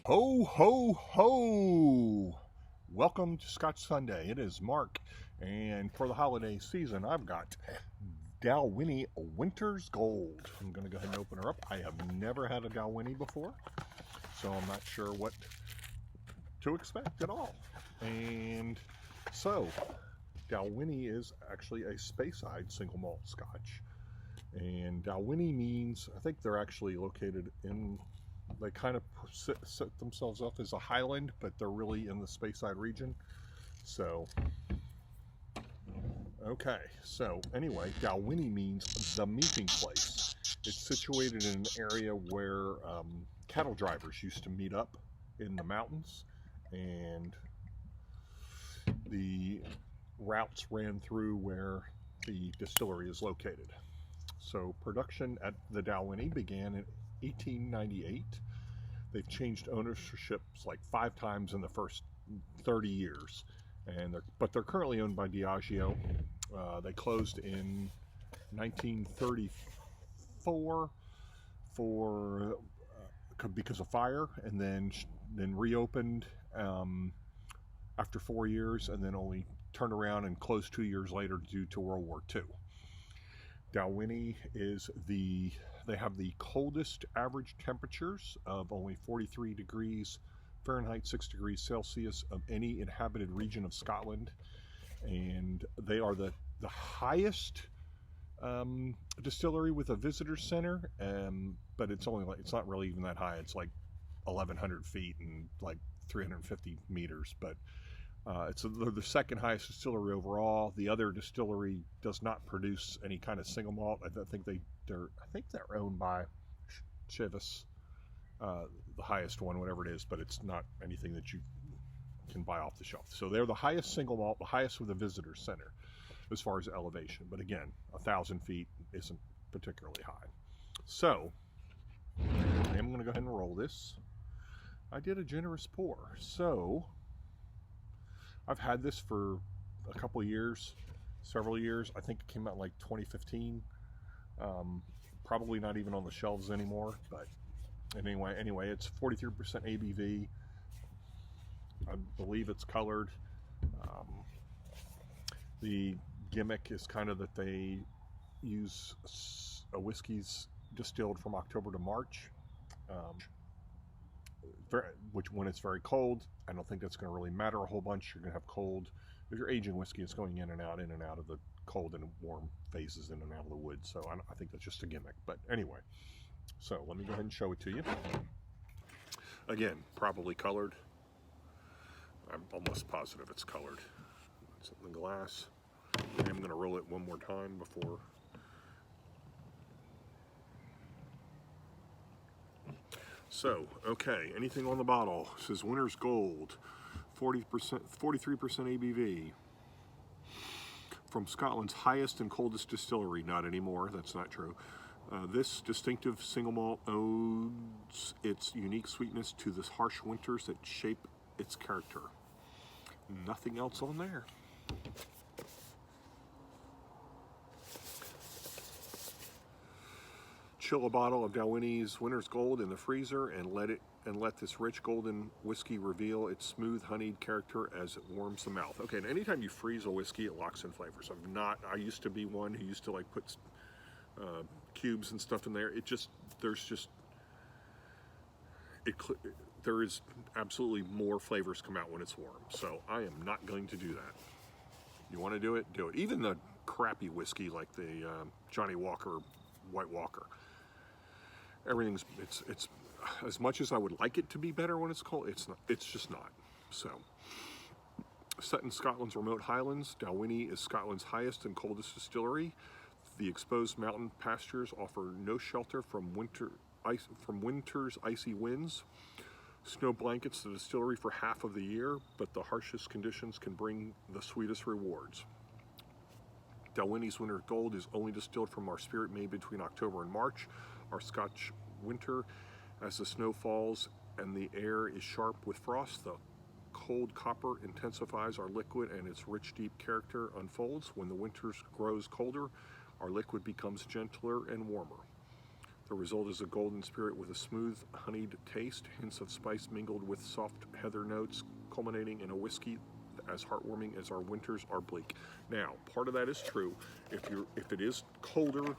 Ho, ho, ho! Welcome to Scotch Sunday. It is Mark, and for the holiday season, I've got Dalwhinnie Winter's Gold. I'm going to go ahead and open her up. I have never had a Dalwhinnie before, so I'm not sure what to expect at all. And so, Dalwhinnie is actually a Speyside single malt Scotch. And Dalwhinnie means, I think they're actually located in, they kind of set themselves up as a highland, but they're really in the Speyside region. So, okay. So anyway, Dalwhinnie means the meeting place. It's situated in an area where cattle drivers used to meet up in the mountains, and the routes ran through where the distillery is located. So production at the Dalwhinnie began in 1898. They've changed ownerships like 5 times in the first 30 years, and but they're currently owned by Diageo. They closed in 1934 because of fire, and then reopened after 4 years, and then only turned around and closed 2 years later due to World War II. Dalwhinnie they have the coldest average temperatures of only 43 degrees Fahrenheit, 6 degrees Celsius of any inhabited region of Scotland. And they are the highest distillery with a visitor center, but it's not really even that high. It's like 1,100 feet and like 350 meters, but they're the second highest distillery overall. The other distillery does not produce any kind of single malt. I think they're owned by Chivas, the highest one, whatever it is, but it's not anything that you can buy off the shelf. So they're the highest single malt, the highest with a visitor center as far as elevation. But again, 1,000 feet isn't particularly high. So I'm going to go ahead and roll this. I did a generous pour, so I've had this for a couple of years, several years. I think it came out in like 2015. Probably not even on the shelves anymore, but anyway, it's 43% ABV. I believe it's colored. The gimmick is kind of that they use whiskeys distilled from October to March, which when it's very cold, I don't think that's going to really matter a whole bunch. You're going to have cold. If you're aging whiskey, it's going in and out of the cold and warm phases, in and out of the wood. So I think that's just a gimmick. But anyway, so let me go ahead and show it to you. Again, probably colored. I'm almost positive it's colored. It's in the glass. I'm going to roll it one more time before. So, okay, anything on the bottle? It says Winter's Gold, 43% ABV. From Scotland's highest and coldest distillery. Not anymore, that's not true. This distinctive single malt owes its unique sweetness to the harsh winters that shape its character. Nothing else on there. Chill a bottle of Dalwhinnie's Winter's Gold in the freezer and let this rich golden whiskey reveal its smooth honeyed character as it warms the mouth. Okay, and anytime you freeze a whiskey, it locks in flavors. I used to be one who used to like put cubes and stuff in there. There is absolutely more flavors come out when it's warm. So I am not going to do that. You want to do it? Do it. Even the crappy whiskey like the Johnny Walker, White Walker. Everything's it's as much as I would like it to be better when it's cold, it's not. It's just not. So, set in Scotland's remote highlands, Dalwhinnie is Scotland's highest and coldest distillery. The exposed mountain pastures offer no shelter from winter's icy winds. Snow blankets the distillery for half of the year, but the harshest conditions can bring the sweetest rewards. Dalwhinnie's Winter's Gold is only distilled from our spirit made between October and March, our Scotch winter. As the snow falls and the air is sharp with frost, the cold copper intensifies our liquid and its rich, deep character unfolds. When the winter grows colder, our liquid becomes gentler and warmer. The result is a golden spirit with a smooth, honeyed taste, hints of spice mingled with soft heather notes, culminating in a whiskey as heartwarming as our winters are bleak. Now, part of that is true. If it is colder,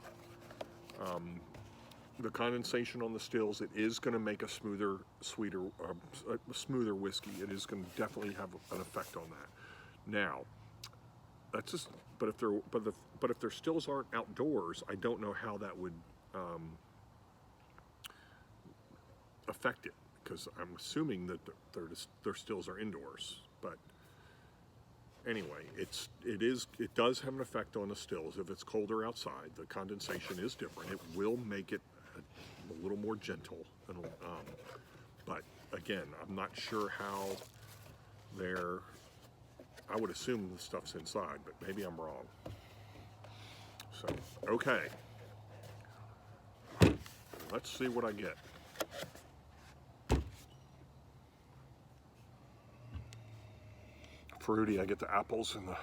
the condensation on the stills, it is going to make a smoother, sweeter, a smoother whiskey. It is going to definitely have an effect on that. Now, that's just. But if their stills aren't outdoors, I don't know how that would affect it, because I'm assuming that their stills are indoors. But anyway, it does have an effect on the stills. If it's colder outside, the condensation is different. It will make it a little more gentle. But again, I'm not sure how they're. I would assume the stuff's inside, but maybe I'm wrong. So, okay. Let's see what I get. Fruity, I get the apples and the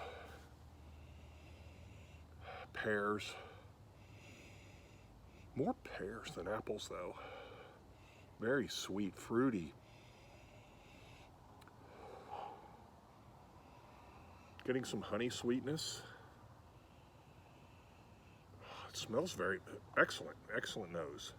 pears. More pears than apples, though. Very sweet, fruity. Getting some honey sweetness. It smells very excellent. Excellent nose.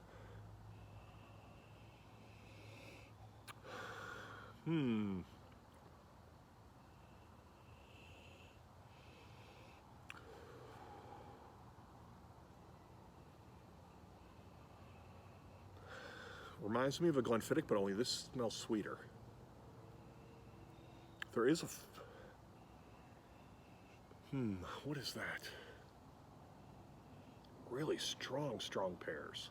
Reminds me of a Glenfiddich, but only this smells sweeter. There is a what is that? Really strong pears.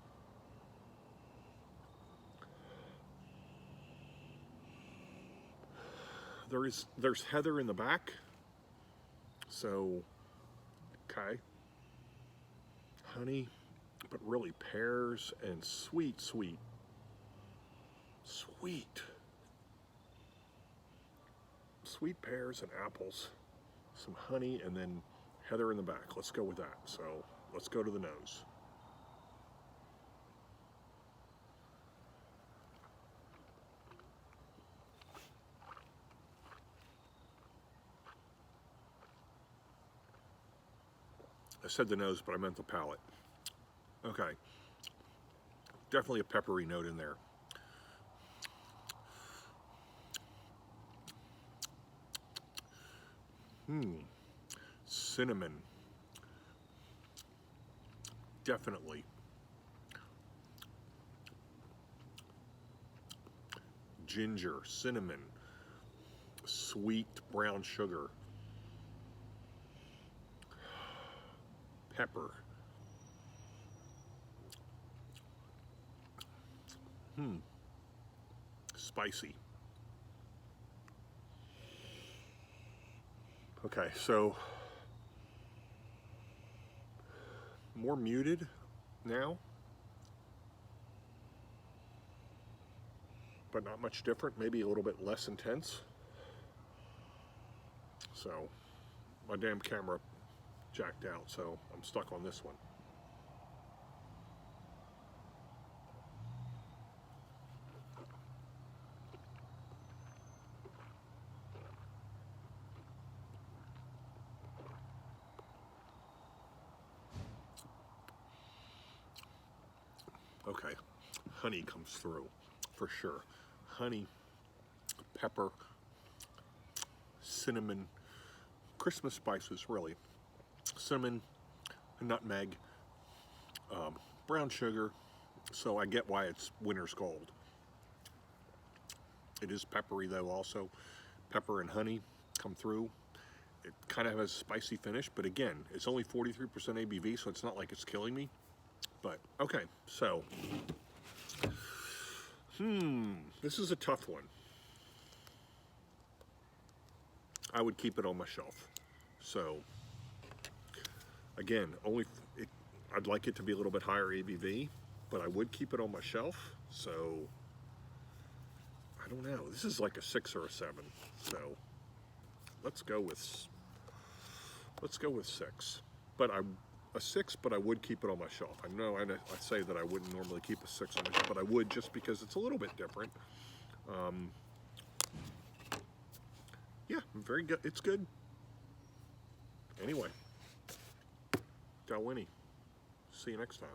There's heather in the back. So, okay. Honey, but really pears and sweet. Sweet. Sweet pears and apples. Some honey, and then heather in the back. Let's go with that. So let's go to the nose. I said the nose, but I meant the palate. Okay. Definitely a peppery note in there. Cinnamon. Definitely. Ginger, cinnamon, sweet brown sugar, pepper. Spicy. Okay, so more muted now, but not much different, maybe a little bit less intense. So my damn camera jacked out, so I'm stuck on this one. Okay, honey comes through for sure. Honey, pepper, cinnamon, Christmas spices really. Cinnamon, nutmeg, brown sugar. So I get why it's winter's gold. It is peppery though also. Pepper and honey come through. It kind of has a spicy finish, but again, it's only 43% ABV, so it's not like it's killing me. But, okay, so, this is a tough one. I would keep it on my shelf. So, again, I'd like it to be a little bit higher ABV, but I would keep it on my shelf. So, I don't know. This is like a 6 or a 7. So, let's go with 6. But a 6, but I would keep it on my shelf. I know I say that I wouldn't normally keep a 6 on my shelf, but I would just because it's a little bit different. Yeah, very good. It's good. Anyway, Dalwhinnie. See you next time.